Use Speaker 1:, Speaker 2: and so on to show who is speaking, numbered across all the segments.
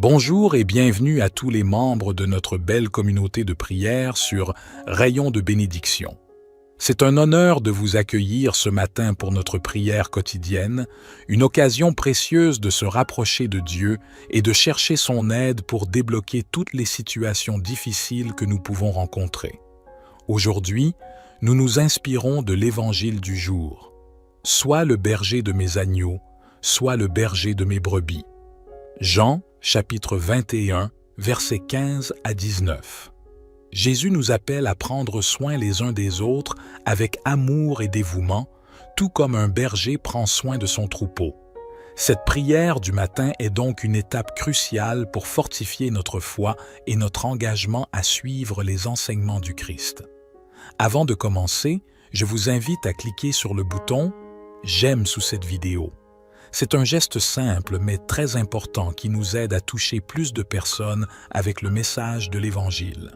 Speaker 1: Bonjour et bienvenue à tous les membres de notre belle communauté de prière sur Rayon de bénédiction. C'est un honneur de vous accueillir ce matin pour notre prière quotidienne, une occasion précieuse de se rapprocher de Dieu et de chercher son aide pour débloquer toutes les situations difficiles que nous pouvons rencontrer. Aujourd'hui, nous nous inspirons de l'évangile du jour. Sois le berger de mes agneaux, sois le berger de mes brebis. Jean, chapitre 21, versets 15 à 19. Jésus nous appelle à prendre soin les uns des autres avec amour et dévouement, tout comme un berger prend soin de son troupeau. Cette prière du matin est donc une étape cruciale pour fortifier notre foi et notre engagement à suivre les enseignements du Christ. Avant de commencer, je vous invite à cliquer sur le bouton « J'aime » sous cette vidéo. C'est un geste simple mais très important qui nous aide à toucher plus de personnes avec le message de l'Évangile.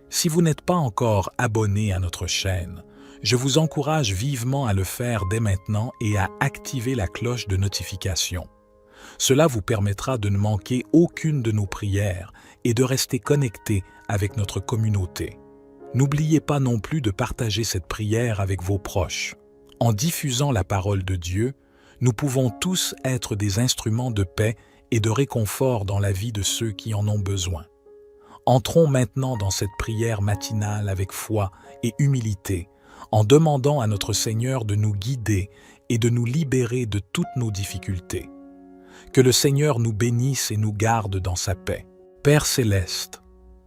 Speaker 1: Si vous n'êtes pas encore abonné à notre chaîne, je vous encourage vivement à le faire dès maintenant et à activer la cloche de notification. Cela vous permettra de ne manquer aucune de nos prières et de rester connecté avec notre communauté. N'oubliez pas non plus de partager cette prière avec vos proches. En diffusant la parole de Dieu, nous pouvons tous être des instruments de paix et de réconfort dans la vie de ceux qui en ont besoin. Entrons maintenant dans cette prière matinale avec foi et humilité, en demandant à notre Seigneur de nous guider et de nous libérer de toutes nos difficultés. Que le Seigneur nous bénisse et nous garde dans sa paix. Père céleste,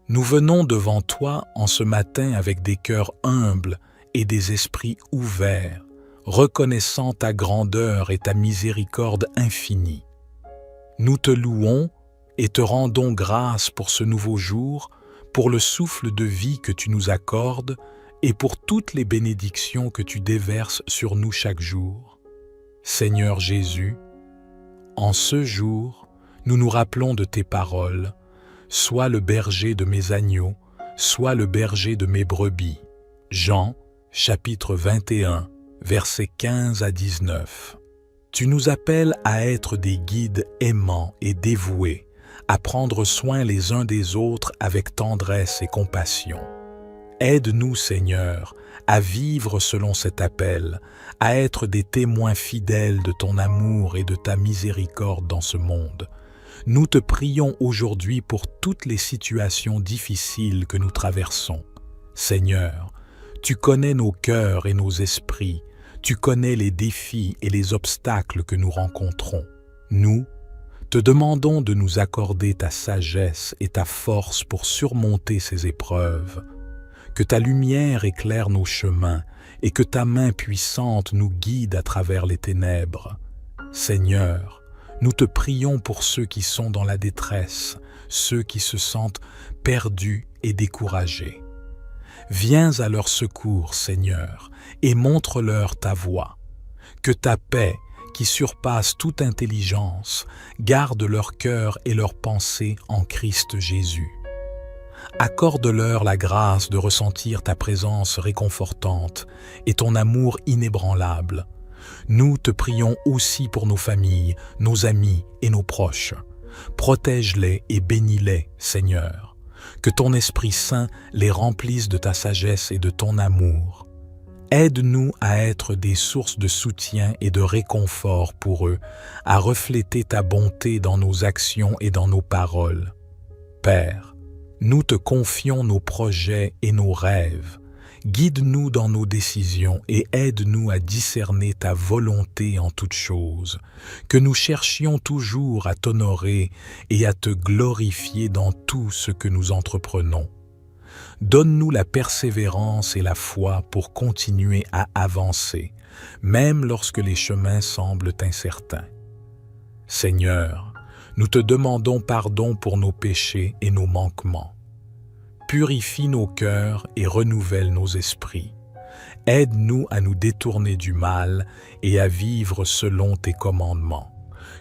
Speaker 1: nous venons devant toi en ce matin avec des cœurs humbles et des esprits ouverts, reconnaissant ta grandeur et ta miséricorde infinie. Nous te louons et te rendons grâce pour ce nouveau jour, pour le souffle de vie que tu nous accordes et pour toutes les bénédictions que tu déverses sur nous chaque jour. Seigneur Jésus, en ce jour, nous nous rappelons de tes paroles. Sois le berger de mes agneaux, sois le berger de mes brebis. Jean, chapitre 21, versets 15 à 19. Tu nous appelles à être des guides aimants et dévoués, à prendre soin les uns des autres avec tendresse et compassion. Aide-nous, Seigneur, à vivre selon cet appel, à être des témoins fidèles de ton amour et de ta miséricorde dans ce monde. Nous te prions aujourd'hui pour toutes les situations difficiles que nous traversons. Seigneur, tu connais nos cœurs et nos esprits, tu connais les défis et les obstacles que nous rencontrons. Nous, te demandons de nous accorder ta sagesse et ta force pour surmonter ces épreuves. Que ta lumière éclaire nos chemins et que ta main puissante nous guide à travers les ténèbres. Seigneur, nous te prions pour ceux qui sont dans la détresse, ceux qui se sentent perdus et découragés. Viens à leur secours, Seigneur, et montre-leur ta voie. Que ta paix, qui surpasse toute intelligence, garde leur cœur et leurs pensées en Christ Jésus. Accorde-leur la grâce de ressentir ta présence réconfortante et ton amour inébranlable. Nous te prions aussi pour nos familles, nos amis et nos proches. Protège-les et bénis-les, Seigneur. Que ton Esprit Saint les remplisse de ta sagesse et de ton amour. Aide-nous à être des sources de soutien et de réconfort pour eux, à refléter ta bonté dans nos actions et dans nos paroles. Père, nous te confions nos projets et nos rêves. Guide-nous dans nos décisions et aide-nous à discerner ta volonté en toutes choses, que nous cherchions toujours à t'honorer et à te glorifier dans tout ce que nous entreprenons. Donne-nous la persévérance et la foi pour continuer à avancer, même lorsque les chemins semblent incertains. Seigneur, nous te demandons pardon pour nos péchés et nos manquements. Purifie nos cœurs et renouvelle nos esprits. Aide-nous à nous détourner du mal et à vivre selon tes commandements.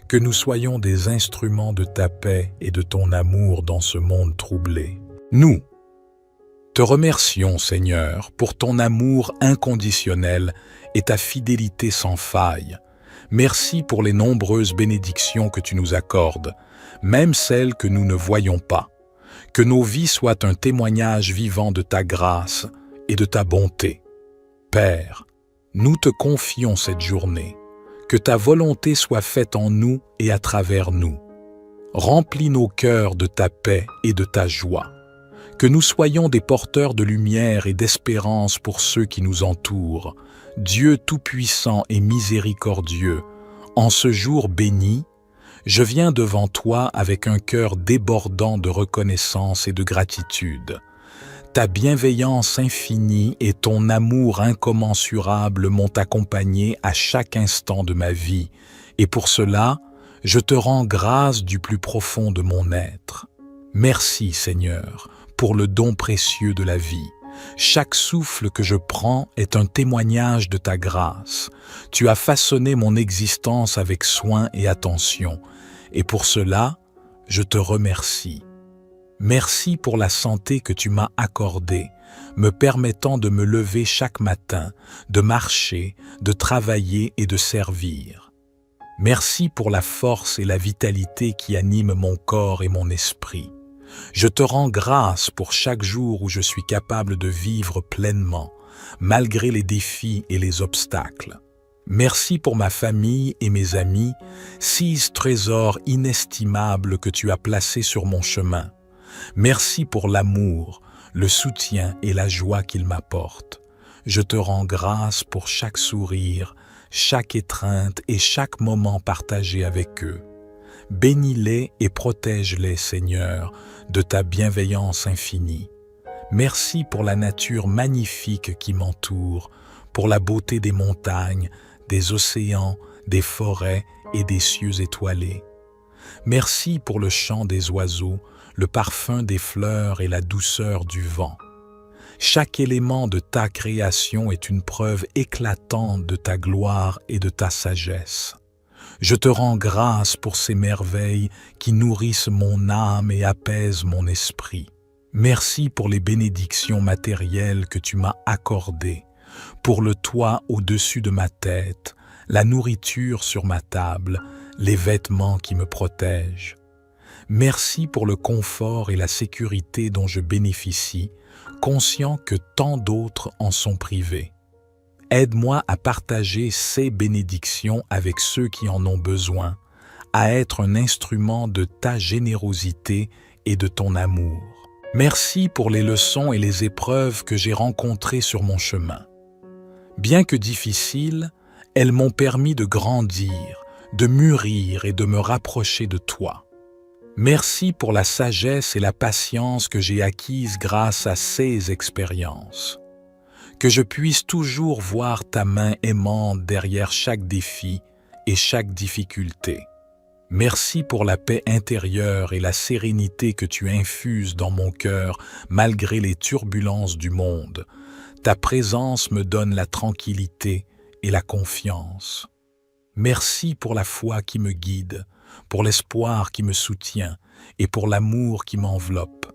Speaker 1: Que nous soyons des instruments de ta paix et de ton amour dans ce monde troublé. Nous te remercions, Seigneur, pour ton amour inconditionnel et ta fidélité sans faille. Merci pour les nombreuses bénédictions que tu nous accordes. même celles que nous ne voyons pas. Que nos vies soient un témoignage vivant de ta grâce et de ta bonté. Père, nous te confions cette journée. Que ta volonté soit faite en nous et à travers nous. Remplis nos cœurs de ta paix et de ta joie. Que nous soyons des porteurs de lumière et d'espérance pour ceux qui nous entourent. Dieu Tout-Puissant et miséricordieux, en ce jour béni, je viens devant toi avec un cœur débordant de reconnaissance et de gratitude. Ta bienveillance infinie et ton amour incommensurable m'ont accompagné à chaque instant de ma vie, et pour cela, je te rends grâce du plus profond de mon être. Merci, Seigneur, pour le don précieux de la vie. Chaque souffle que je prends est un témoignage de ta grâce. Tu as façonné mon existence avec soin et attention, et pour cela, je te remercie. Merci pour la santé que tu m'as accordée, me permettant de me lever chaque matin, de marcher, de travailler et de servir. Merci pour la force et la vitalité qui animent mon corps et mon esprit. Je te rends grâce pour chaque jour où je suis capable de vivre pleinement, malgré les défis et les obstacles. Merci pour ma famille et mes amis, 6 trésors inestimables que tu as placés sur mon chemin. Merci pour l'amour, le soutien et la joie qu'ils m'apportent. Je te rends grâce pour chaque sourire, chaque étreinte et chaque moment partagé avec eux. Bénis-les et protège-les, Seigneur, de ta bienveillance infinie. Merci pour la nature magnifique qui m'entoure, pour la beauté des montagnes, des océans, des forêts et des cieux étoilés. Merci pour le chant des oiseaux, le parfum des fleurs et la douceur du vent. Chaque élément de ta création est une preuve éclatante de ta gloire et de ta sagesse. Je te rends grâce pour ces merveilles qui nourrissent mon âme et apaisent mon esprit. Merci pour les bénédictions matérielles que tu m'as accordées, pour le toit au-dessus de ma tête, la nourriture sur ma table, les vêtements qui me protègent. Merci pour le confort et la sécurité dont je bénéficie, conscient que tant d'autres en sont privés. Aide-moi à partager ces bénédictions avec ceux qui en ont besoin, à être un instrument de ta générosité et de ton amour. Merci pour les leçons et les épreuves que j'ai rencontrées sur mon chemin. Bien que difficiles, elles m'ont permis de grandir, de mûrir et de me rapprocher de toi. Merci pour la sagesse et la patience que j'ai acquises grâce à ces expériences. Que je puisse toujours voir ta main aimante derrière chaque défi et chaque difficulté. Merci pour la paix intérieure et la sérénité que tu infuses dans mon cœur malgré les turbulences du monde. Ta présence me donne la tranquillité et la confiance. Merci pour la foi qui me guide, pour l'espoir qui me soutient et pour l'amour qui m'enveloppe.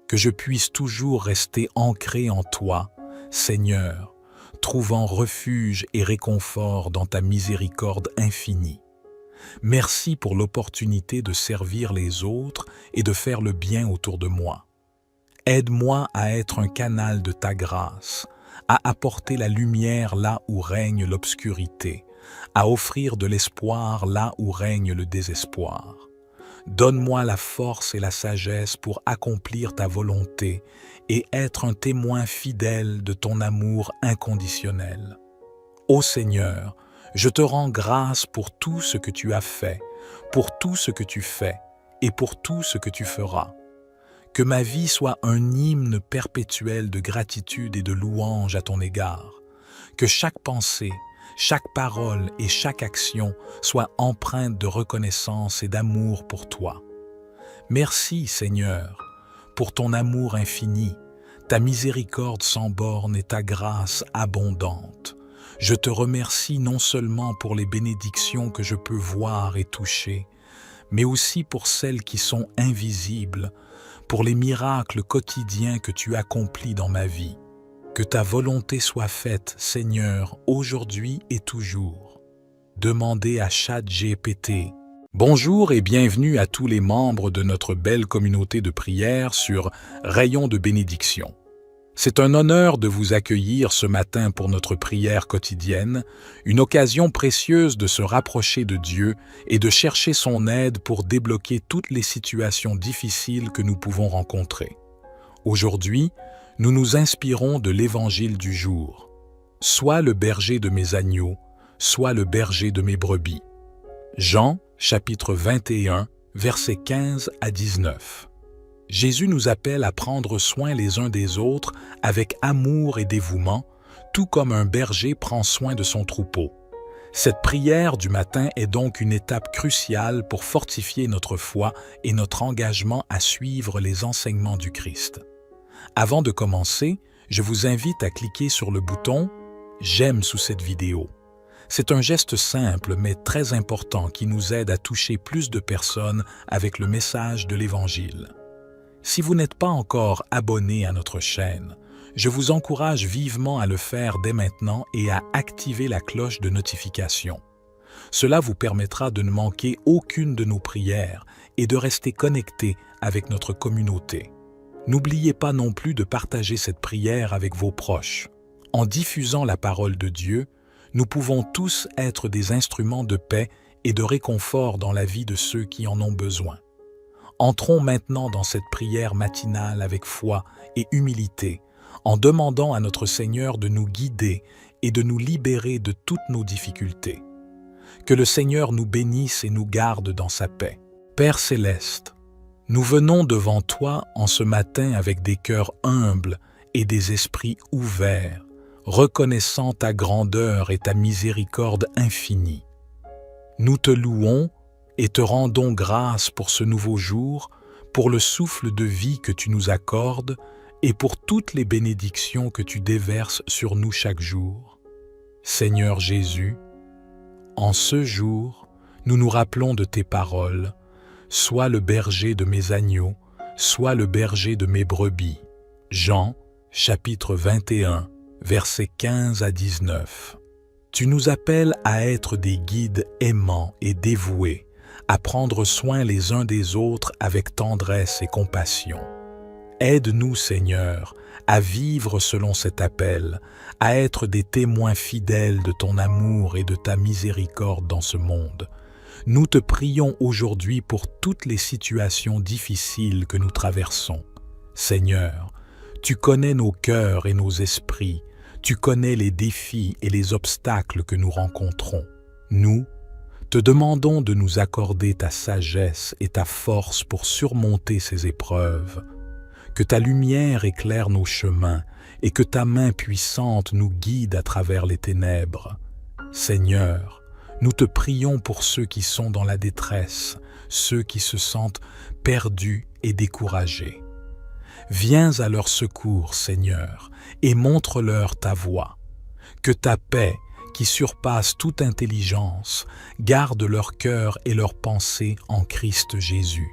Speaker 1: Que je puisse toujours rester ancré en toi, Seigneur, trouvant refuge et réconfort dans ta miséricorde infinie. Merci pour l'opportunité de servir les autres et de faire le bien autour de moi. Aide-moi à être un canal de ta grâce, à apporter la lumière là où règne l'obscurité, à offrir de l'espoir là où règne le désespoir. Donne-moi la force et la sagesse pour accomplir ta volonté et être un témoin fidèle de ton amour inconditionnel. Ô Seigneur, je te rends grâce pour tout ce que tu as fait, pour tout ce que tu fais et pour tout ce que tu feras. Que ma vie soit un hymne perpétuel de gratitude et de louange à ton égard. Que chaque pensée, chaque parole et chaque action soit empreinte de reconnaissance et d'amour pour toi. Merci, Seigneur, pour ton amour infini, ta miséricorde sans borne et ta grâce abondante. Je te remercie non seulement pour les bénédictions que je peux voir et toucher, mais aussi pour celles qui sont invisibles, pour les miracles quotidiens que tu accomplis dans ma vie. Que ta volonté soit faite, Seigneur, aujourd'hui et toujours. Demandez à ChatGPT, Bonjour et bienvenue à tous les membres de notre belle communauté de prière sur Rayon de bénédiction. C'est un honneur de vous accueillir ce matin pour notre prière quotidienne, une occasion précieuse de se rapprocher de Dieu et de chercher son aide pour débloquer toutes les situations difficiles que nous pouvons rencontrer. Aujourd'hui, nous nous inspirons de l'évangile du jour. Sois le berger de mes agneaux, sois le berger de mes brebis. Jean, chapitre 21, versets 15 à 19. Jésus nous appelle à prendre soin les uns des autres avec amour et dévouement, tout comme un berger prend soin de son troupeau. Cette prière du matin est donc une étape cruciale pour fortifier notre foi et notre engagement à suivre les enseignements du Christ. Avant de commencer, je vous invite à cliquer sur le bouton « J'aime » sous cette vidéo. C'est un geste simple mais très important qui nous aide à toucher plus de personnes avec le message de l'Évangile. Si vous n'êtes pas encore abonné à notre chaîne, je vous encourage vivement à le faire dès maintenant et à activer la cloche de notification. Cela vous permettra de ne manquer aucune de nos prières et de rester connecté avec notre communauté. N'oubliez pas non plus de partager cette prière avec vos proches. En diffusant la parole de Dieu, nous pouvons tous être des instruments de paix et de réconfort dans la vie de ceux qui en ont besoin. Entrons maintenant dans cette prière matinale avec foi et humilité, en demandant à notre Seigneur de nous guider et de nous libérer de toutes nos difficultés. Que le Seigneur nous bénisse et nous garde dans sa paix. Père céleste, nous venons devant toi en ce matin avec des cœurs humbles et des esprits ouverts, reconnaissant ta grandeur et ta miséricorde infinie. Nous te louons et te rendons grâce pour ce nouveau jour, pour le souffle de vie que tu nous accordes et pour toutes les bénédictions que tu déverses sur nous chaque jour. Seigneur Jésus, en ce jour, nous nous rappelons de tes paroles. Sois le berger de mes agneaux, sois le berger de mes brebis. Jean, chapitre 21, versets 15 à 19. Tu nous appelles à être des guides aimants et dévoués, à prendre soin les uns des autres avec tendresse et compassion. Aide-nous, Seigneur, à vivre selon cet appel, à être des témoins fidèles de ton amour et de ta miséricorde dans ce monde. Nous te prions aujourd'hui pour toutes les situations difficiles que nous traversons. Seigneur, tu connais nos cœurs et nos esprits, tu connais les défis et les obstacles que nous rencontrons. Nous, te demandons de nous accorder ta sagesse et ta force pour surmonter ces épreuves. Que ta lumière éclaire nos chemins et que ta main puissante nous guide à travers les ténèbres. Seigneur, nous te prions pour ceux qui sont dans la détresse, ceux qui se sentent perdus et découragés. Viens à leur secours, Seigneur, et montre-leur ta voie. Que ta paix, qui surpasse toute intelligence, garde leur cœur et leurs pensées en Christ Jésus.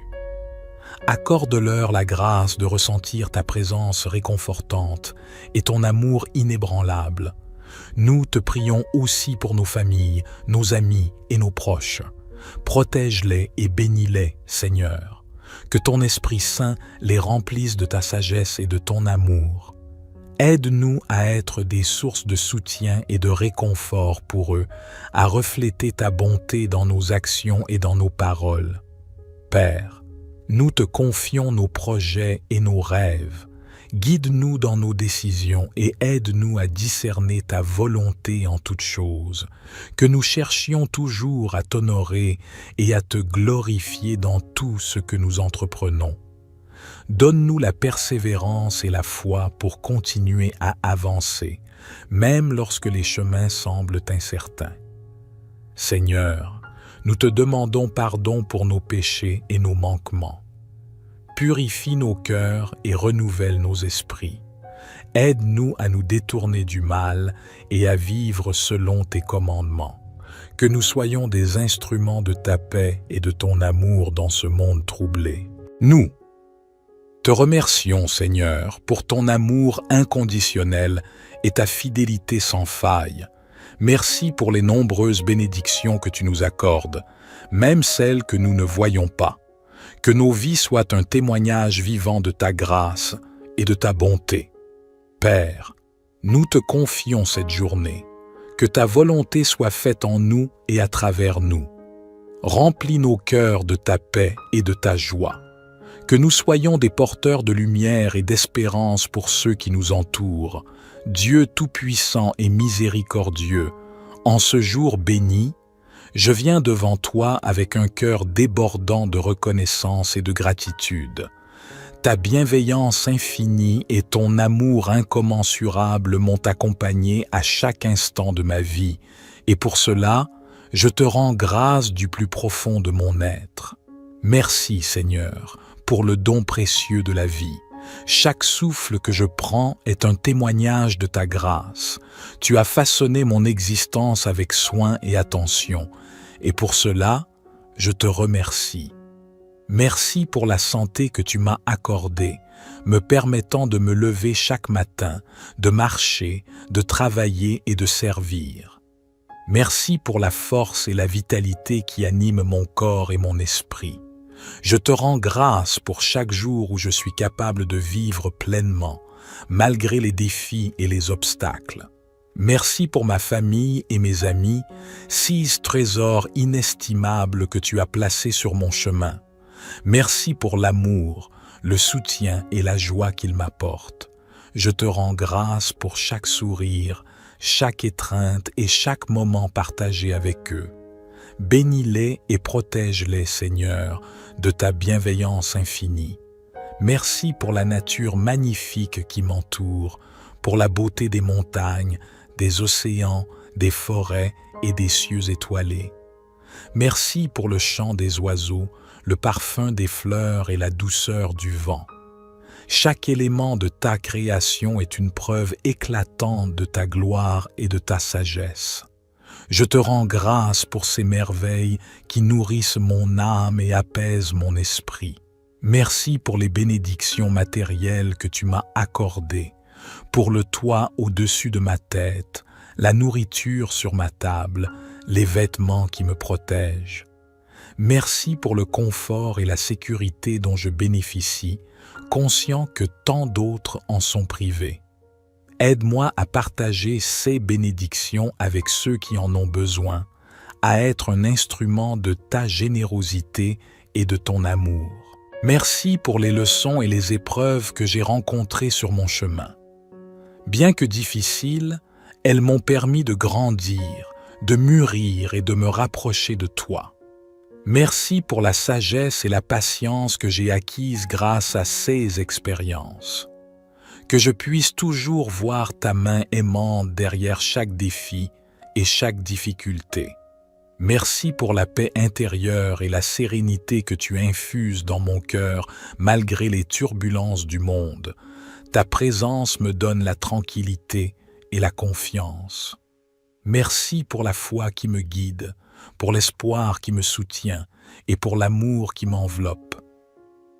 Speaker 1: Accorde-leur la grâce de ressentir ta présence réconfortante et ton amour inébranlable. Nous te prions aussi pour nos familles, nos amis et nos proches. Protège-les et bénis-les, Seigneur. Que ton Esprit Saint les remplisse de ta sagesse et de ton amour. Aide-nous à être des sources de soutien et de réconfort pour eux, à refléter ta bonté dans nos actions et dans nos paroles. Père, nous te confions nos projets et nos rêves. Guide-nous dans nos décisions et aide-nous à discerner ta volonté en toutes choses, que nous cherchions toujours à t'honorer et à te glorifier dans tout ce que nous entreprenons. Donne-nous la persévérance et la foi pour continuer à avancer, même lorsque les chemins semblent incertains. Seigneur, nous te demandons pardon pour nos péchés et nos manquements. Purifie nos cœurs et renouvelle nos esprits. Aide-nous à nous détourner du mal et à vivre selon tes commandements. Que nous soyons des instruments de ta paix et de ton amour dans ce monde troublé. Nous te remercions, Seigneur, pour ton amour inconditionnel et ta fidélité sans faille. Merci pour les nombreuses bénédictions que tu nous accordes. même celles que nous ne voyons pas. Que nos vies soient un témoignage vivant de ta grâce et de ta bonté. Père, nous te confions cette journée. Que ta volonté soit faite en nous et à travers nous. Remplis nos cœurs de ta paix et de ta joie. Que nous soyons des porteurs de lumière et d'espérance pour ceux qui nous entourent. Dieu Tout-Puissant et miséricordieux, en ce jour béni, je viens devant toi avec un cœur débordant de reconnaissance et de gratitude. Ta bienveillance infinie et ton amour incommensurable m'ont accompagné à chaque instant de ma vie, et pour cela, je te rends grâce du plus profond de mon être. Merci, Seigneur, pour le don précieux de la vie. Chaque souffle que je prends est un témoignage de ta grâce. Tu as façonné mon existence avec soin et attention, et pour cela, je te remercie. Merci pour la santé que tu m'as accordée, me permettant de me lever chaque matin, de marcher, de travailler et de servir. Merci pour la force et la vitalité qui animent mon corps et mon esprit. Je te rends grâce pour chaque jour où je suis capable de vivre pleinement, malgré les défis et les obstacles. Merci pour ma famille et mes amis, 6 trésors inestimables que tu as placés sur mon chemin. Merci pour l'amour, le soutien et la joie qu'ils m'apportent. Je te rends grâce pour chaque sourire, chaque étreinte et chaque moment partagé avec eux. Bénis-les et protège-les, Seigneur, de ta bienveillance infinie. Merci pour la nature magnifique qui m'entoure, pour la beauté des montagnes, des océans, des forêts et des cieux étoilés. Merci pour le chant des oiseaux, le parfum des fleurs et la douceur du vent. Chaque élément de ta création est une preuve éclatante de ta gloire et de ta sagesse. Je te rends grâce pour ces merveilles qui nourrissent mon âme et apaisent mon esprit. Merci pour les bénédictions matérielles que tu m'as accordées, pour le toit au-dessus de ma tête, la nourriture sur ma table, les vêtements qui me protègent. Merci pour le confort et la sécurité dont je bénéficie, conscient que tant d'autres en sont privés. Aide-moi à partager ces bénédictions avec ceux qui en ont besoin, à être un instrument de ta générosité et de ton amour. Merci pour les leçons et les épreuves que j'ai rencontrées sur mon chemin. Bien que difficiles, elles m'ont permis de grandir, de mûrir et de me rapprocher de toi. Merci pour la sagesse et la patience que j'ai acquises grâce à ces expériences. Que je puisse toujours voir ta main aimante derrière chaque défi et chaque difficulté. Merci pour la paix intérieure et la sérénité que tu infuses dans mon cœur malgré les turbulences du monde. Ta présence me donne la tranquillité et la confiance. Merci pour la foi qui me guide, pour l'espoir qui me soutient et pour l'amour qui m'enveloppe.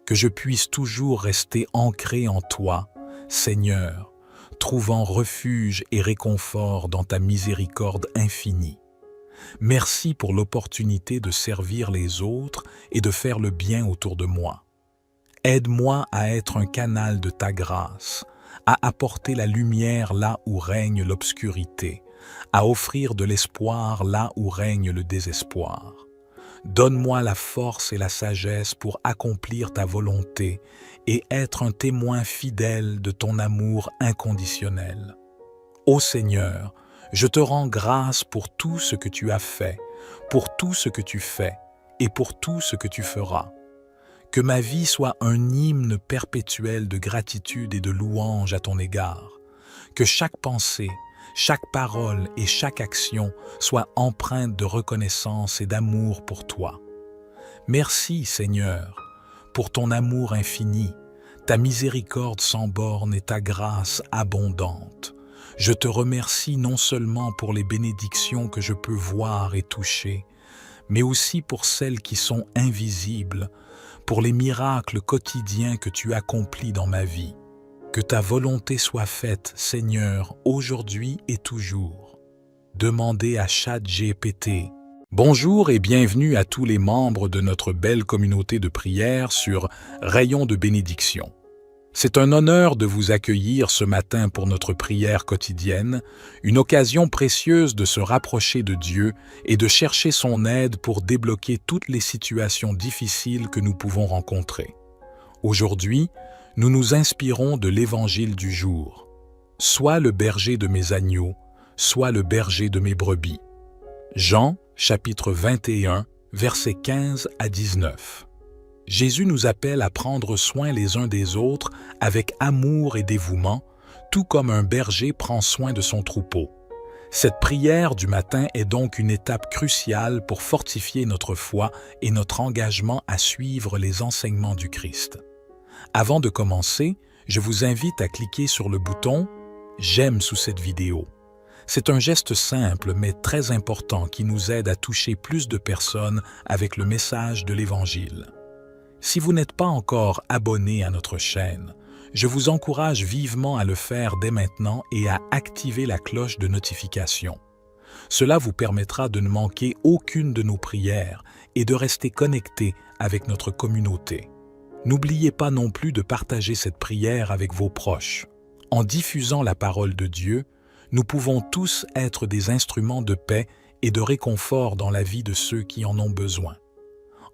Speaker 1: Que je puisse toujours rester ancré en toi, Seigneur, trouvant refuge et réconfort dans ta miséricorde infinie. Merci pour l'opportunité de servir les autres et de faire le bien autour de moi. Aide-moi à être un canal de ta grâce, à apporter la lumière là où règne l'obscurité, à offrir de l'espoir là où règne le désespoir. Donne-moi la force et la sagesse pour accomplir ta volonté et être un témoin fidèle de ton amour inconditionnel. Ô Seigneur, je te rends grâce pour tout ce que tu as fait, pour tout ce que tu fais et pour tout ce que tu feras. Que ma vie soit un hymne perpétuel de gratitude et de louange à ton égard. Que chaque pensée, chaque parole et chaque action soit empreinte de reconnaissance et d'amour pour toi. Merci, Seigneur, pour ton amour infini, ta miséricorde sans borne et ta grâce abondante. Je te remercie non seulement pour les bénédictions que je peux voir et toucher, mais aussi pour celles qui sont invisibles, pour les miracles quotidiens que tu accomplis dans ma vie. Que ta volonté soit faite, Seigneur, aujourd'hui et toujours. Demandez à ChatGPT, Bonjour et bienvenue à tous les membres de notre belle communauté de prière sur Rayon de bénédiction. C'est un honneur de vous accueillir ce matin pour notre prière quotidienne, une occasion précieuse de se rapprocher de Dieu et de chercher son aide pour débloquer toutes les situations difficiles que nous pouvons rencontrer. Aujourd'hui, nous nous inspirons de l'évangile du jour. Sois le berger de mes agneaux, sois le berger de mes brebis. Jean, chapitre 21, versets 15 à 19. Jésus nous appelle à prendre soin les uns des autres avec amour et dévouement, tout comme un berger prend soin de son troupeau. Cette prière du matin est donc une étape cruciale pour fortifier notre foi et notre engagement à suivre les enseignements du Christ. Avant de commencer, je vous invite à cliquer sur le bouton « J'aime » sous cette vidéo. C'est un geste simple mais très important qui nous aide à toucher plus de personnes avec le message de l'Évangile. Si vous n'êtes pas encore abonné à notre chaîne, je vous encourage vivement à le faire dès maintenant et à activer la cloche de notification. Cela vous permettra de ne manquer aucune de nos prières et de rester connecté avec notre communauté. N'oubliez pas non plus de partager cette prière avec vos proches. En diffusant la parole de Dieu, nous pouvons tous être des instruments de paix et de réconfort dans la vie de ceux qui en ont besoin.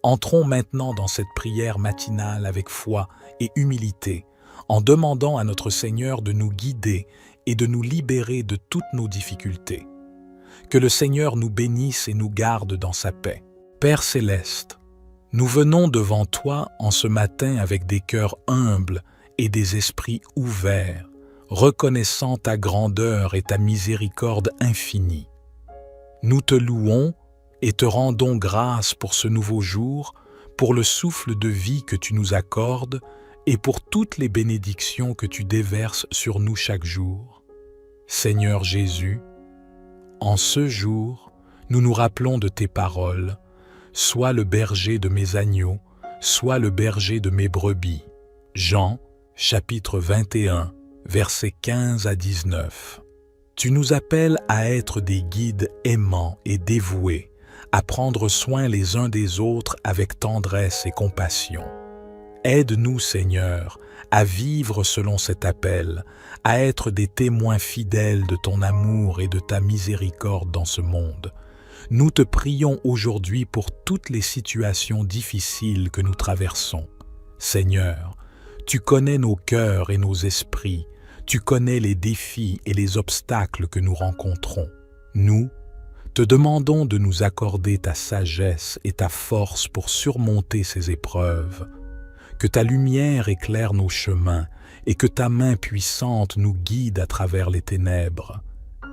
Speaker 1: Entrons maintenant dans cette prière matinale avec foi et humilité, en demandant à notre Seigneur de nous guider et de nous libérer de toutes nos difficultés. Que le Seigneur nous bénisse et nous garde dans sa paix. Père céleste, nous venons devant toi en ce matin avec des cœurs humbles et des esprits ouverts, reconnaissant ta grandeur et ta miséricorde infinie. Nous te louons et te rendons grâce pour ce nouveau jour, pour le souffle de vie que tu nous accordes et pour toutes les bénédictions que tu déverses sur nous chaque jour. Seigneur Jésus, en ce jour, nous nous rappelons de tes paroles. Sois le berger de mes agneaux, sois le berger de mes brebis. Jean, chapitre 21, versets 15 à 19. Tu nous appelles à être des guides aimants et dévoués, à prendre soin les uns des autres avec tendresse et compassion. Aide-nous, Seigneur, à vivre selon cet appel, à être des témoins fidèles de ton amour et de ta miséricorde dans ce monde. Nous te prions aujourd'hui pour toutes les situations difficiles que nous traversons. Seigneur, tu connais nos cœurs et nos esprits, tu connais les défis et les obstacles que nous rencontrons. Nous, te demandons de nous accorder ta sagesse et ta force pour surmonter ces épreuves. Que ta lumière éclaire nos chemins et que ta main puissante nous guide à travers les ténèbres.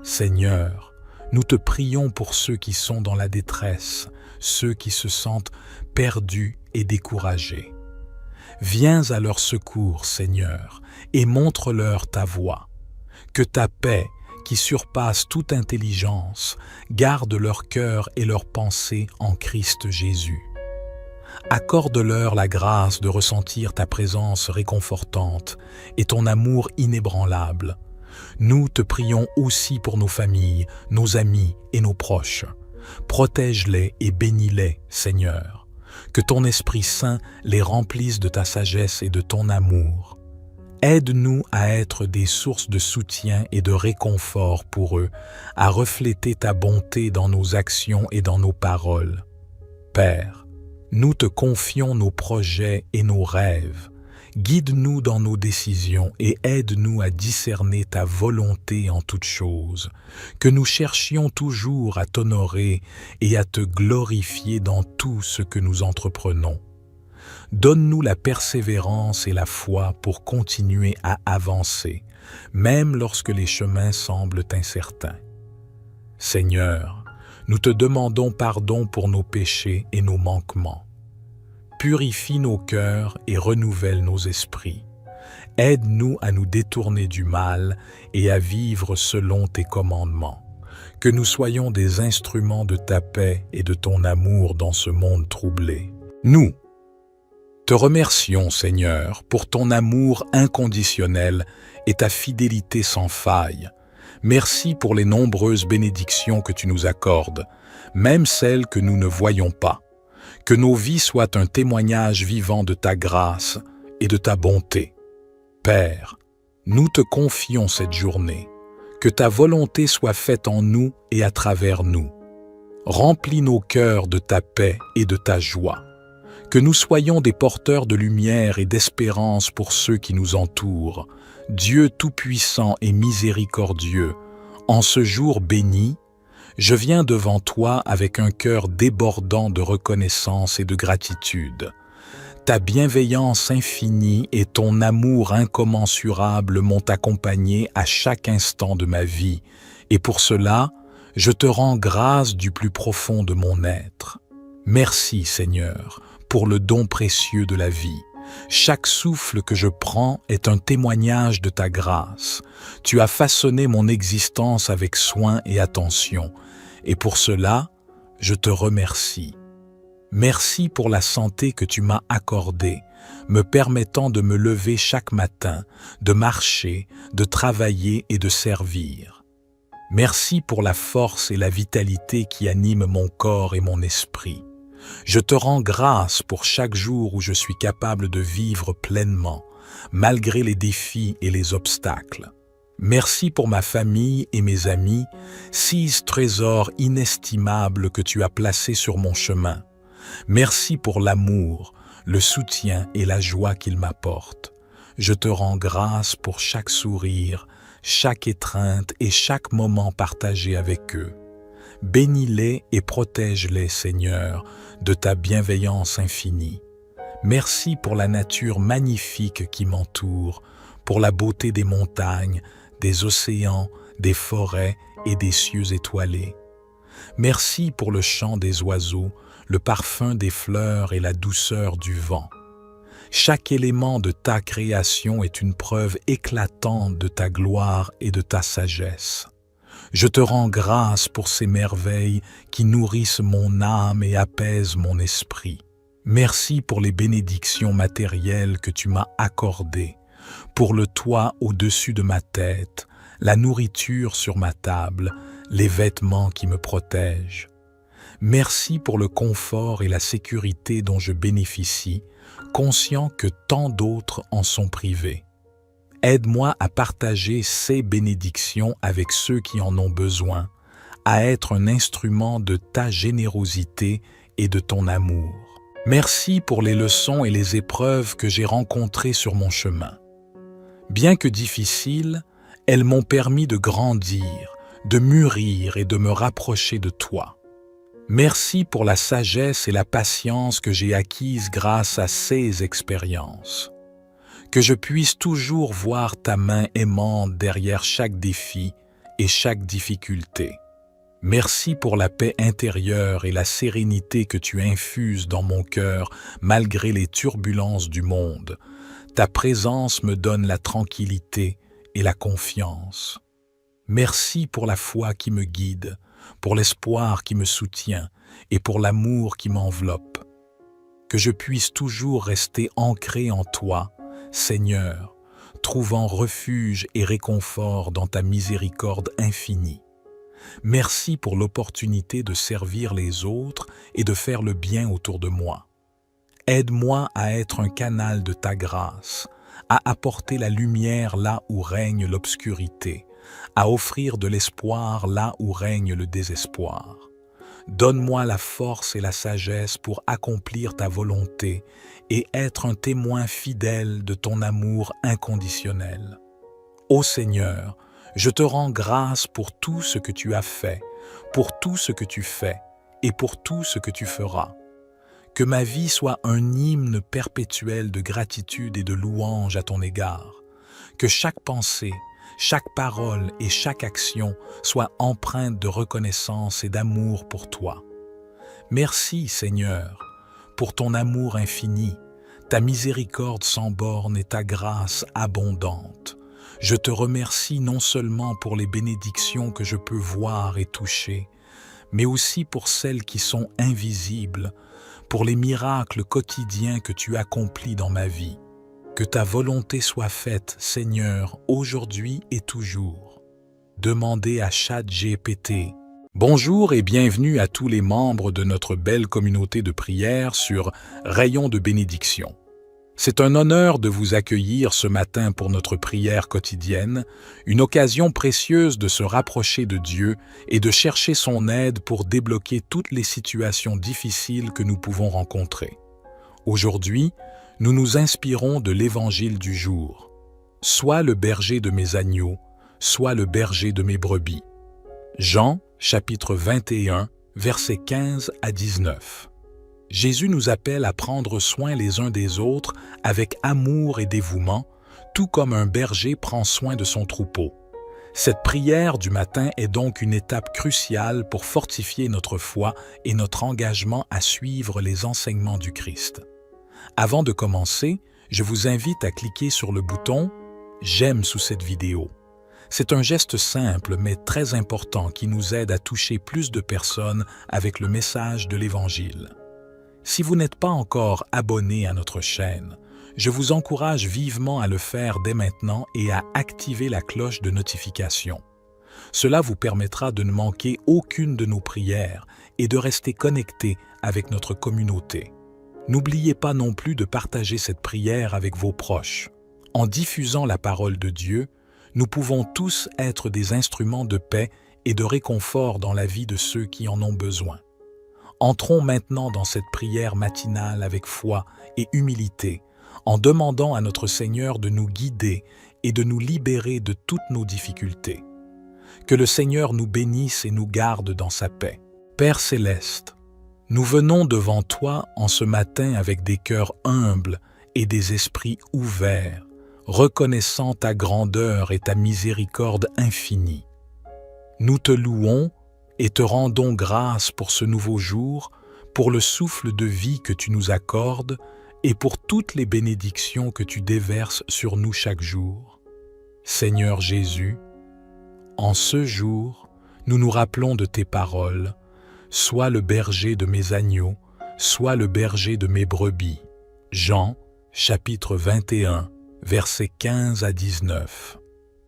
Speaker 1: Seigneur, nous te prions pour ceux qui sont dans la détresse, ceux qui se sentent perdus et découragés. Viens à leur secours, Seigneur, et montre-leur ta voie. Que ta paix, qui surpasse toute intelligence, garde leur cœur et leurs pensées en Christ Jésus. Accorde-leur la grâce de ressentir ta présence réconfortante et ton amour inébranlable. Nous te prions aussi pour nos familles, nos amis et nos proches. Protège-les et bénis-les, Seigneur. Que ton Esprit Saint les remplisse de ta sagesse et de ton amour. Aide-nous à être des sources de soutien et de réconfort pour eux, à refléter ta bonté dans nos actions et dans nos paroles. Père, nous te confions nos projets et nos rêves. Guide-nous dans nos décisions et aide-nous à discerner ta volonté en toutes choses, que nous cherchions toujours à t'honorer et à te glorifier dans tout ce que nous entreprenons. Donne-nous la persévérance et la foi pour continuer à avancer, même lorsque les chemins semblent incertains. Seigneur, nous te demandons pardon pour nos péchés et nos manquements. Purifie nos cœurs et renouvelle nos esprits. Aide-nous à nous détourner du mal et à vivre selon tes commandements. Que nous soyons des instruments de ta paix et de ton amour dans ce monde troublé. Nous te remercions, Seigneur, pour ton amour inconditionnel et ta fidélité sans faille. Merci pour les nombreuses bénédictions que tu nous accordes. même celles que nous ne voyons pas. Que nos vies soient un témoignage vivant de ta grâce et de ta bonté. Père, nous te confions cette journée. Que ta volonté soit faite en nous et à travers nous. Remplis nos cœurs de ta paix et de ta joie. Que nous soyons des porteurs de lumière et d'espérance pour ceux qui nous entourent. Dieu Tout-Puissant et miséricordieux, en ce jour béni, je viens devant toi avec un cœur débordant de reconnaissance et de gratitude. Ta bienveillance infinie et ton amour incommensurable m'ont accompagné à chaque instant de ma vie, et pour cela, je te rends grâce du plus profond de mon être. Merci, Seigneur, pour le don précieux de la vie. Chaque souffle que je prends est un témoignage de ta grâce. Tu as façonné mon existence avec soin et attention, et pour cela, je te remercie. Merci pour la santé que tu m'as accordée, me permettant de me lever chaque matin, de marcher, de travailler et de servir. Merci pour la force et la vitalité qui animent mon corps et mon esprit. Je te rends grâce pour chaque jour où je suis capable de vivre pleinement, malgré les défis et les obstacles. Merci pour ma famille et mes amis, 6 trésors inestimables que tu as placés sur mon chemin. Merci pour l'amour, le soutien et la joie qu'ils m'apportent. Je te rends grâce pour chaque sourire, chaque étreinte et chaque moment partagé avec eux. Bénis-les et protège-les, Seigneur, de ta bienveillance infinie. Merci pour la nature magnifique qui m'entoure, pour la beauté des montagnes, des océans, des forêts et des cieux étoilés. Merci pour le chant des oiseaux, le parfum des fleurs et la douceur du vent. Chaque élément de ta création est une preuve éclatante de ta gloire et de ta sagesse. Je te rends grâce pour ces merveilles qui nourrissent mon âme et apaisent mon esprit. Merci pour les bénédictions matérielles que tu m'as accordées, pour le toit au-dessus de ma tête, la nourriture sur ma table, les vêtements qui me protègent. Merci pour le confort et la sécurité dont je bénéficie, conscient que tant d'autres en sont privés. Aide-moi à partager ces bénédictions avec ceux qui en ont besoin, à être un instrument de ta générosité et de ton amour. Merci pour les leçons et les épreuves que j'ai rencontrées sur mon chemin. Bien que difficiles, elles m'ont permis de grandir, de mûrir et de me rapprocher de toi. Merci pour la sagesse et la patience que j'ai acquises grâce à ces expériences. Que je puisse toujours voir ta main aimante derrière chaque défi et chaque difficulté. Merci pour la paix intérieure et la sérénité que tu infuses dans mon cœur malgré les turbulences du monde. Ta présence me donne la tranquillité et la confiance. Merci pour la foi qui me guide, pour l'espoir qui me soutient et pour l'amour qui m'enveloppe. Que je puisse toujours rester ancré en toi, Seigneur, trouvant refuge et réconfort dans ta miséricorde infinie. Merci pour l'opportunité de servir les autres et de faire le bien autour de moi. Aide-moi à être un canal de ta grâce, à apporter la lumière là où règne l'obscurité, à offrir de l'espoir là où règne le désespoir. Donne-moi la force et la sagesse pour accomplir ta volonté et être un témoin fidèle de ton amour inconditionnel. Ô Seigneur, je te rends grâce pour tout ce que tu as fait, pour tout ce que tu fais et pour tout ce que tu feras. Que ma vie soit un hymne perpétuel de gratitude et de louange à ton égard. Que chaque pensée, chaque parole et chaque action soit empreinte de reconnaissance et d'amour pour toi. Merci, Seigneur, pour ton amour infini, ta miséricorde sans borne et ta grâce abondante. Je te remercie non seulement pour les bénédictions que je peux voir et toucher, mais aussi pour celles qui sont invisibles, pour les miracles quotidiens que tu accomplis dans ma vie. Que ta volonté soit faite, Seigneur, aujourd'hui et toujours. Demandez à ChatGPT, Bonjour et bienvenue à tous les membres de notre belle communauté de prière sur Rayon de bénédiction. C'est un honneur de vous accueillir ce matin pour notre prière quotidienne, une occasion précieuse de se rapprocher de Dieu et de chercher son aide pour débloquer toutes les situations difficiles que nous pouvons rencontrer. Aujourd'hui, nous nous inspirons de l'évangile du jour. Sois le berger de mes agneaux, sois le berger de mes brebis. Jean, chapitre 21, versets 15 à 19. Jésus nous appelle à prendre soin les uns des autres avec amour et dévouement, tout comme un berger prend soin de son troupeau. Cette prière du matin est donc une étape cruciale pour fortifier notre foi et notre engagement à suivre les enseignements du Christ. Avant de commencer, je vous invite à cliquer sur le bouton « J'aime » sous cette vidéo. C'est un geste simple mais très important qui nous aide à toucher plus de personnes avec le message de l'Évangile. Si vous n'êtes pas encore abonné à notre chaîne, je vous encourage vivement à le faire dès maintenant et à activer la cloche de notification. Cela vous permettra de ne manquer aucune de nos prières et de rester connecté avec notre communauté. N'oubliez pas non plus de partager cette prière avec vos proches. En diffusant la parole de Dieu, nous pouvons tous être des instruments de paix et de réconfort dans la vie de ceux qui en ont besoin. Entrons maintenant dans cette prière matinale avec foi et humilité, en demandant à notre Seigneur de nous guider et de nous libérer de toutes nos difficultés. Que le Seigneur nous bénisse et nous garde dans sa paix. Père céleste, nous venons devant toi en ce matin avec des cœurs humbles et des esprits ouverts, reconnaissant ta grandeur et ta miséricorde infinie. Nous te louons et te rendons grâce pour ce nouveau jour, pour le souffle de vie que tu nous accordes et pour toutes les bénédictions que tu déverses sur nous chaque jour. Seigneur Jésus, en ce jour, nous nous rappelons de tes paroles. Sois le berger de mes agneaux, sois le berger de mes brebis. Jean, chapitre 21, versets 15 à 19.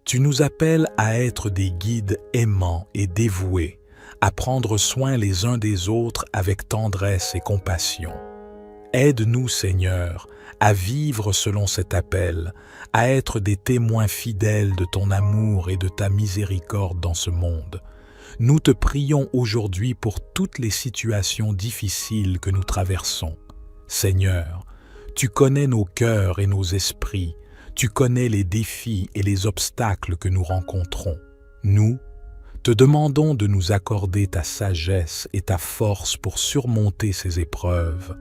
Speaker 1: Tu nous appelles à être des guides aimants et dévoués, à prendre soin les uns des autres avec tendresse et compassion. Aide-nous, Seigneur, à vivre selon cet appel, à être des témoins fidèles de ton amour et de ta miséricorde dans ce monde. Nous te prions aujourd'hui pour toutes les situations difficiles que nous traversons. Seigneur, tu connais nos cœurs et nos esprits, tu connais les défis et les obstacles que nous rencontrons. Nous, te demandons de nous accorder ta sagesse et ta force pour surmonter ces épreuves.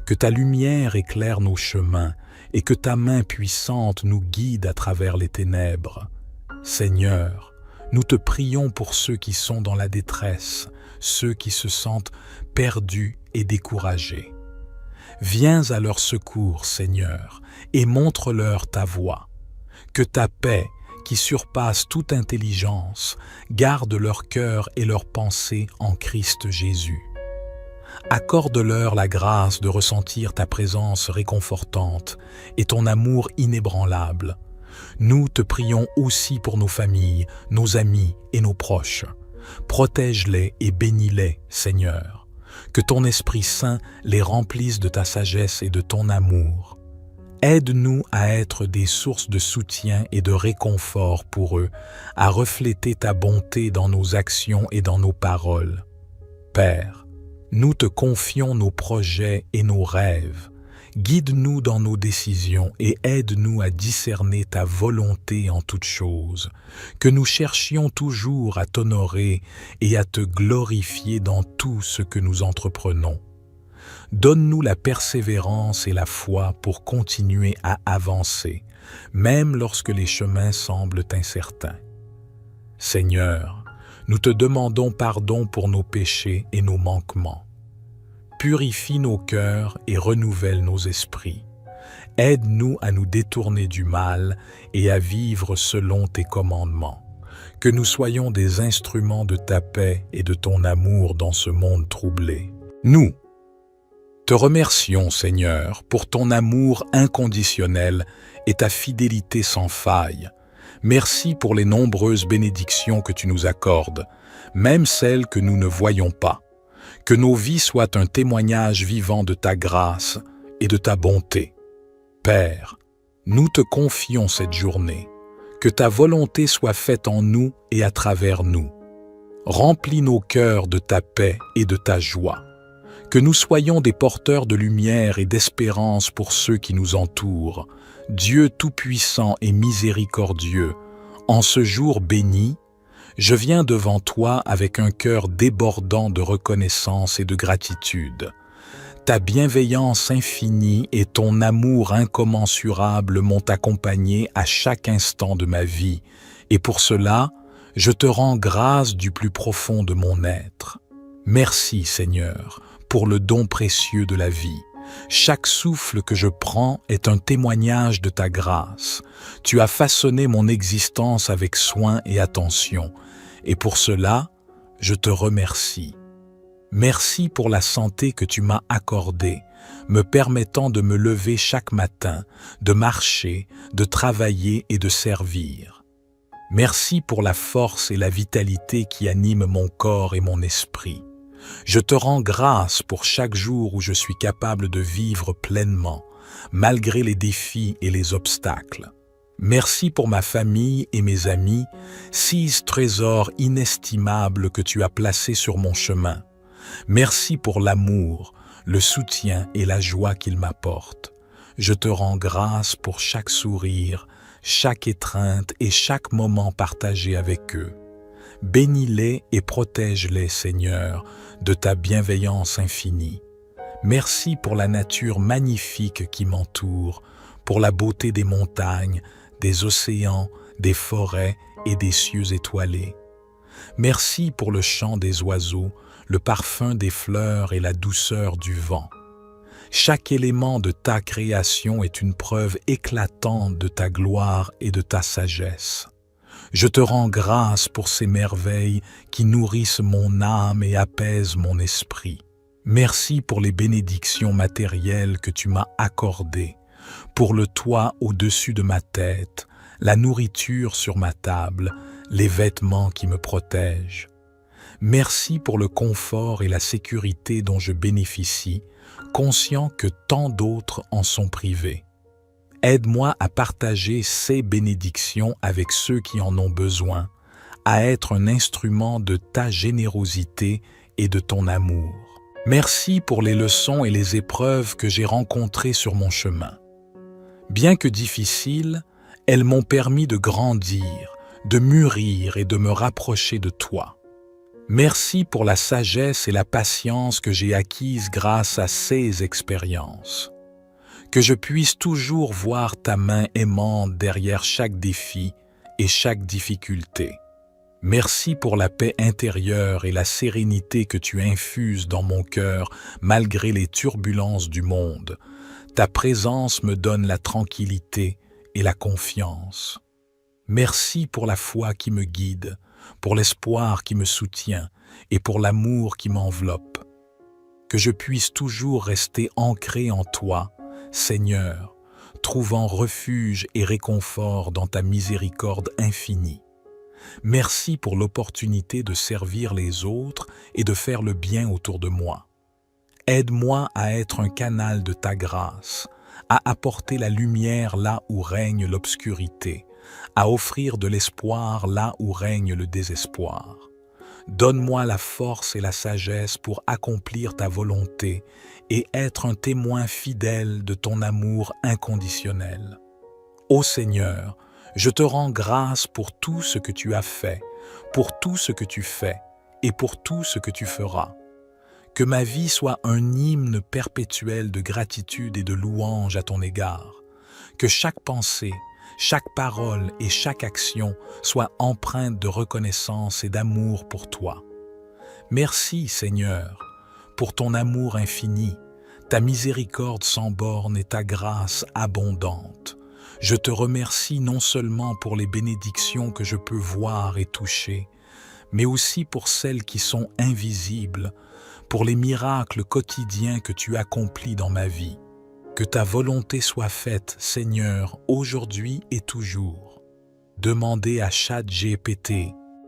Speaker 1: Que ta lumière éclaire nos chemins et que ta main puissante nous guide à travers les ténèbres. Seigneur, nous te prions pour ceux qui sont dans la détresse, ceux qui se sentent perdus et découragés. Viens à leur secours, Seigneur, et montre-leur ta voie. Que ta paix, qui surpasse toute intelligence, garde leur cœur et leurs pensées en Christ Jésus. Accorde-leur la grâce de ressentir ta présence réconfortante et ton amour inébranlable. Nous te prions aussi pour nos familles, nos amis et nos proches. Protège-les et bénis-les, Seigneur. Que ton Esprit Saint les remplisse de ta sagesse et de ton amour. Aide-nous à être des sources de soutien et de réconfort pour eux, à refléter ta bonté dans nos actions et dans nos paroles. Père, nous te confions nos projets et nos rêves. Guide-nous dans nos décisions et aide-nous à discerner ta volonté en toutes choses, que nous cherchions toujours à t'honorer et à te glorifier dans tout ce que nous entreprenons. Donne-nous la persévérance et la foi pour continuer à avancer, même lorsque les chemins semblent incertains. Seigneur, nous te demandons pardon pour nos péchés et nos manquements. Purifie nos cœurs et renouvelle nos esprits. Aide-nous à nous détourner du mal et à vivre selon tes commandements. Que nous soyons des instruments de ta paix et de ton amour dans ce monde troublé. Nous te remercions, Seigneur, pour ton amour inconditionnel et ta fidélité sans faille. Merci pour les nombreuses bénédictions que tu nous accordes, même celles que nous ne voyons pas. Que nos vies soient un témoignage vivant de ta grâce et de ta bonté. Père, nous te confions cette journée. Que ta volonté soit faite en nous et à travers nous. Remplis nos cœurs de ta paix et de ta joie. Que nous soyons des porteurs de lumière et d'espérance pour ceux qui nous entourent. Dieu Tout-Puissant et miséricordieux, en ce jour béni, je viens devant toi avec un cœur débordant de reconnaissance et de gratitude. Ta bienveillance infinie et ton amour incommensurable m'ont accompagné à chaque instant de ma vie, et pour cela, je te rends grâce du plus profond de mon être. Merci, Seigneur, pour le don précieux de la vie. Chaque souffle que je prends est un témoignage de ta grâce. Tu as façonné mon existence avec soin et attention, et pour cela, je te remercie. Merci pour la santé que tu m'as accordée, me permettant de me lever chaque matin, de marcher, de travailler et de servir. Merci pour la force et la vitalité qui animent mon corps et mon esprit. Je te rends grâce pour chaque jour où je suis capable de vivre pleinement, malgré les défis et les obstacles. Merci pour ma famille et mes amis, 6 trésors inestimables que tu as placés sur mon chemin. Merci pour l'amour, le soutien et la joie qu'ils m'apportent. Je te rends grâce pour chaque sourire, chaque étreinte et chaque moment partagé avec eux. Bénis-les et protège-les, Seigneur, de ta bienveillance infinie. Merci pour la nature magnifique qui m'entoure, pour la beauté des montagnes, des océans, des forêts et des cieux étoilés. Merci pour le chant des oiseaux, le parfum des fleurs et la douceur du vent. Chaque élément de ta création est une preuve éclatante de ta gloire et de ta sagesse. Je te rends grâce pour ces merveilles qui nourrissent mon âme et apaisent mon esprit. Merci pour les bénédictions matérielles que tu m'as accordées, pour le toit au-dessus de ma tête, la nourriture sur ma table, les vêtements qui me protègent. Merci pour le confort et la sécurité dont je bénéficie, conscient que tant d'autres en sont privés. Aide-moi à partager ces bénédictions avec ceux qui en ont besoin, à être un instrument de ta générosité et de ton amour. Merci pour les leçons et les épreuves que j'ai rencontrées sur mon chemin. Bien que difficiles, elles m'ont permis de grandir, de mûrir et de me rapprocher de toi. Merci pour la sagesse et la patience que j'ai acquises grâce à ces expériences. Que je puisse toujours voir ta main aimante derrière chaque défi et chaque difficulté. Merci pour la paix intérieure et la sérénité que tu infuses dans mon cœur malgré les turbulences du monde. Ta présence me donne la tranquillité et la confiance. Merci pour la foi qui me guide, pour l'espoir qui me soutient et pour l'amour qui m'enveloppe. Que je puisse toujours rester ancré en toi, Seigneur, trouvant refuge et réconfort dans ta miséricorde infinie. Merci pour l'opportunité de servir les autres et de faire le bien autour de moi. Aide-moi à être un canal de ta grâce, à apporter la lumière là où règne l'obscurité, à offrir de l'espoir là où règne le désespoir. Donne-moi la force et la sagesse pour accomplir ta volonté et être un témoin fidèle de ton amour inconditionnel. Ô Seigneur, je te rends grâce pour tout ce que tu as fait, pour tout ce que tu fais et pour tout ce que tu feras. Que ma vie soit un hymne perpétuel de gratitude et de louange à ton égard. Que chaque pensée, chaque parole et chaque action soit empreinte de reconnaissance et d'amour pour toi. Merci, Seigneur, pour ton amour infini, ta miséricorde sans borne et ta grâce abondante. Je te remercie non seulement pour les bénédictions que je peux voir et toucher, mais aussi pour celles qui sont invisibles, pour les miracles quotidiens que tu accomplis dans ma vie. Que ta volonté soit faite, Seigneur, aujourd'hui et toujours. Demandez à ChatGPT.